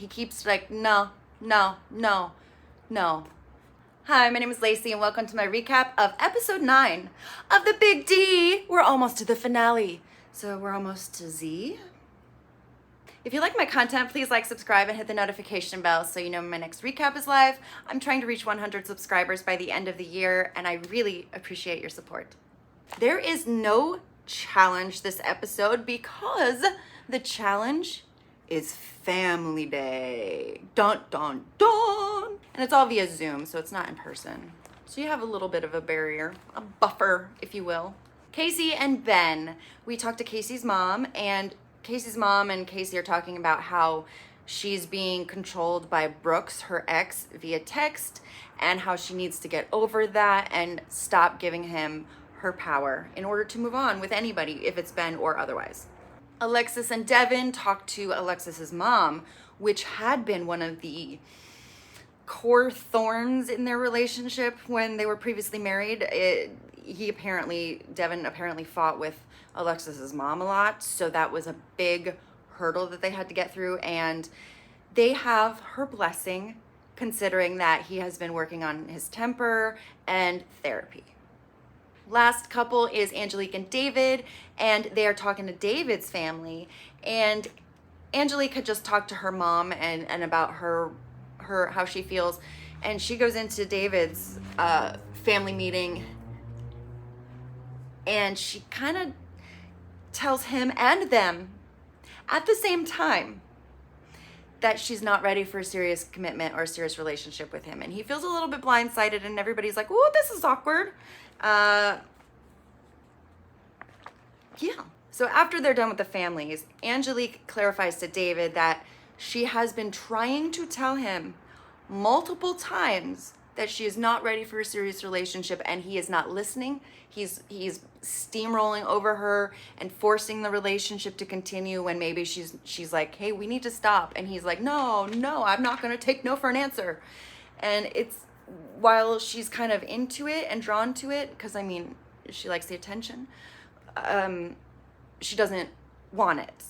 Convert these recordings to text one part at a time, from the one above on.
He keeps like, no, no, no, no. Hi, my name is Lacey and welcome to my recap of episode 9 of The Big D. We're almost to the finale. So we're almost to Z. If you like my content, please like, subscribe, and hit the notification bell so you know when my next recap is live. I'm trying to reach 100 subscribers by the end of the year, and I really appreciate your support. There is no challenge this episode because the challenge is Family Day. Dun, dun, dun. And it's all via Zoom, so it's not in person. So you have a little bit of a barrier, a buffer, if you will. Casey and Ben. We talked to Casey's mom, and Casey's mom and Casey are talking about how she's being controlled by Brooks, her ex, via text, and how she needs to get over that and stop giving him her power in order to move on with anybody, if it's Ben or otherwise. Alexis and Devin talked to Alexis's mom, which had been one of the core thorns in their relationship when they were previously married. Devin apparently fought with Alexis's mom a lot, so that was a big hurdle that they had to get through, and they have her blessing considering that he has been working on his temper and therapy. Last couple is Angelique and David, and they are talking to David's family, and Angelique had just talked to her mom and about her how she feels, and she goes into David's family meeting, and she kind of tells him and them at the same time that she's not ready for a serious commitment or a serious relationship with him, and he feels a little bit blindsided, and everybody's like, "Oh, this is awkward." Yeah. So after they're done with the families, Angelique clarifies to David that she has been trying to tell him multiple times that she is not ready for a serious relationship, and he is not listening. He's steamrolling over her and forcing the relationship to continue when maybe she's like, "Hey, we need to stop." And he's like, No, I'm not going to take no for an answer. And it's, while she's kind of into it and drawn to it, because I mean, she likes the attention, she doesn't want it.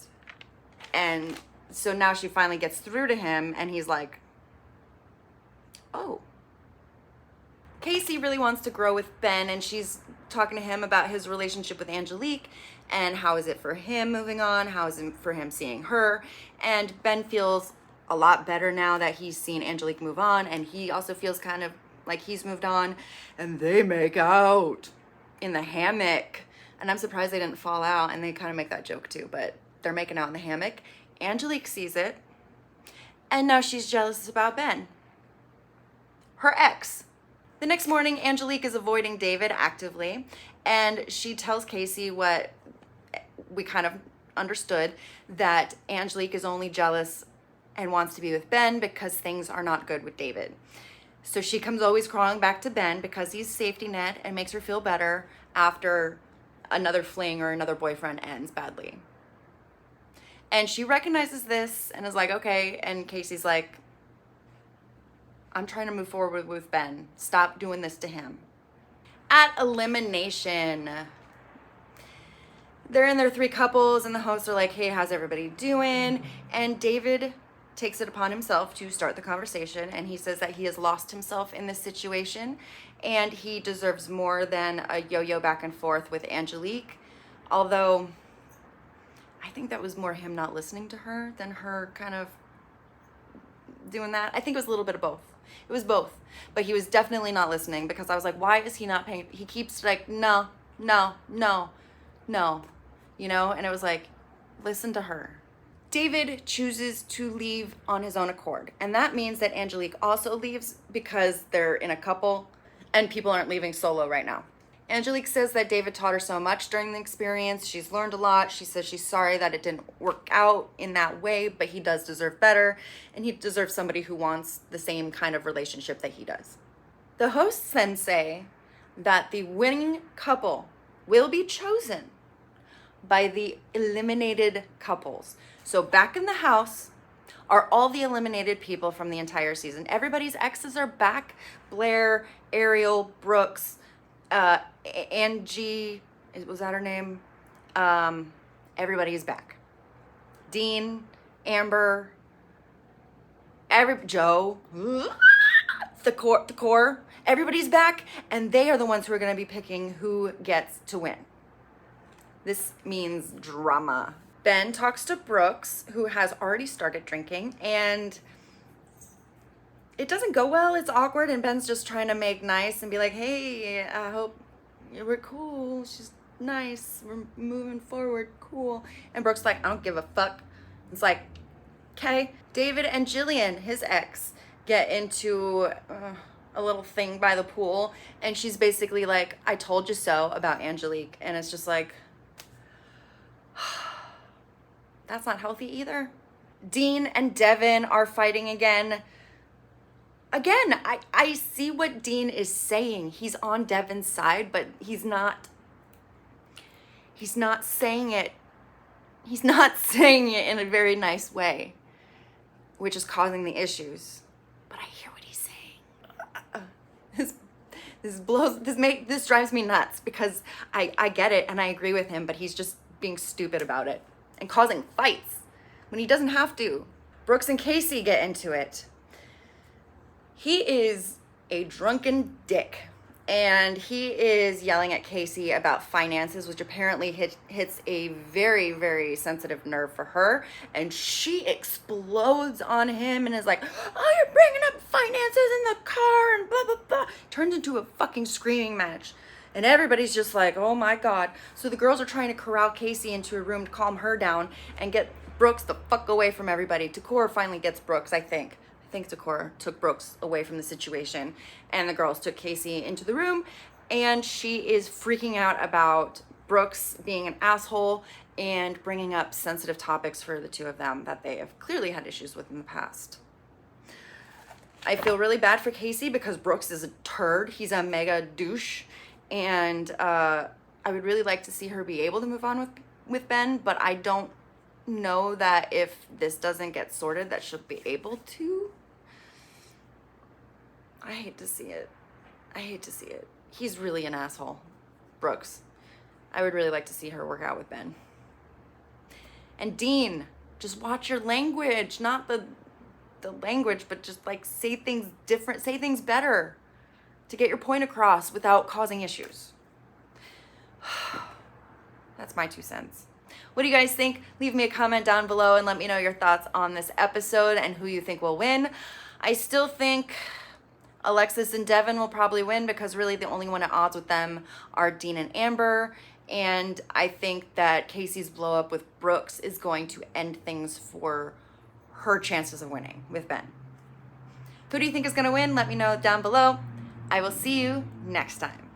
And so now she finally gets through to him, and he's like, "Oh." Casey really wants to grow with Ben, and she's talking to him about his relationship with Angelique and how is it for him moving on, how is it for him seeing her. And Ben feels a lot better now that he's seen Angelique move on, and he also feels kind of like he's moved on, and they make out in the hammock. And I'm surprised they didn't fall out, and they kind of make that joke too, but they're making out in the hammock. Angelique sees it, and now she's jealous about Ben, her ex. The next morning, Angelique is avoiding David actively, and she tells Casey what we kind of understood, that Angelique is only jealous and wants to be with Ben because things are not good with David. So she comes always crawling back to Ben because he's safety net and makes her feel better after another fling or another boyfriend ends badly. And she recognizes this and is like, okay. And Casey's like, "I'm trying to move forward with Ben. Stop doing this to him." At elimination, they're in their 3 couples, and the hosts are like, "Hey, how's everybody doing?" And David takes it upon himself to start the conversation, and he says that he has lost himself in this situation, and he deserves more than a yo-yo back and forth with Angelique. Although I think that was more him not listening to her than her kind of doing that. I think it was a little bit of both. It was both, but he was definitely not listening, because I was like, why is he not paying? He keeps like, no, no, no, no, you know? And it was like, listen to her. David chooses to leave on his own accord, and that means that Angelique also leaves because they're in a couple and people aren't leaving solo right now. Angelique says that David taught her so much during the experience. She's learned a lot. She says she's sorry that it didn't work out in that way, but he does deserve better, and he deserves somebody who wants the same kind of relationship that he does. The hosts then say that the winning couple will be chosen by the eliminated couples. So back in the house are all the eliminated people from the entire season. Everybody's exes are back. Blair, Ariel, Brooks, Angie, was that her name? Everybody is back. Dean, Amber, Joe, the core, everybody's back, and they are the ones who are going to be picking who gets to win. This means drama. Ben talks to Brooks, who has already started drinking, and it doesn't go well. It's awkward, and Ben's just trying to make nice and be like, hey, I hope we're cool. She's nice. We're moving forward. Cool. And Brooks like, I don't give a fuck. It's like, okay. David and Jillian, his ex, get into a little thing by the pool, and she's basically like, I told you so about Angelique. And it's just like, that's not healthy either. Dean and Devin are fighting again. Again, I see what Dean is saying. He's on Devin's side, but he's not saying it. He's not saying it in a very nice way, which is causing the issues. But I hear what he's saying. This drives me nuts because I get it and I agree with him, but he's just being stupid about it and causing fights when he doesn't have to. Brooks and Casey get into it. He is a drunken dick, and he is yelling at Casey about finances, which apparently hits a very, very sensitive nerve for her, and she explodes on him and is like, oh, you're bringing up finances in the car and blah, blah, blah. Turns into a fucking screaming match, and everybody's just like, oh my God. So the girls are trying to corral Casey into a room to calm her down and get Brooks the fuck away from everybody. Takora finally gets Brooks, I think Takora took Brooks away from the situation, and the girls took Casey into the room, and she is freaking out about Brooks being an asshole and bringing up sensitive topics for the two of them that they have clearly had issues with in the past. I feel really bad for Casey because Brooks is a turd. He's a mega douche, and I would really like to see her be able to move on with Ben, but I don't know that if this doesn't get sorted that she'll be able to. I hate to see it. He's really an asshole, Brooks. I would really like to see her work out with Ben. And Dean, just watch your language, not the language, but just like say things different, say things better to get your point across without causing issues. That's my 2 cents. What do you guys think? Leave me a comment down below and let me know your thoughts on this episode and who you think will win. I still think Alexis and Devin will probably win because really the only one at odds with them are Dean and Amber. And I think that Casey's blow up with Brooks is going to end things for her chances of winning with Ben. Who do you think is going to win? Let me know down below. I will see you next time.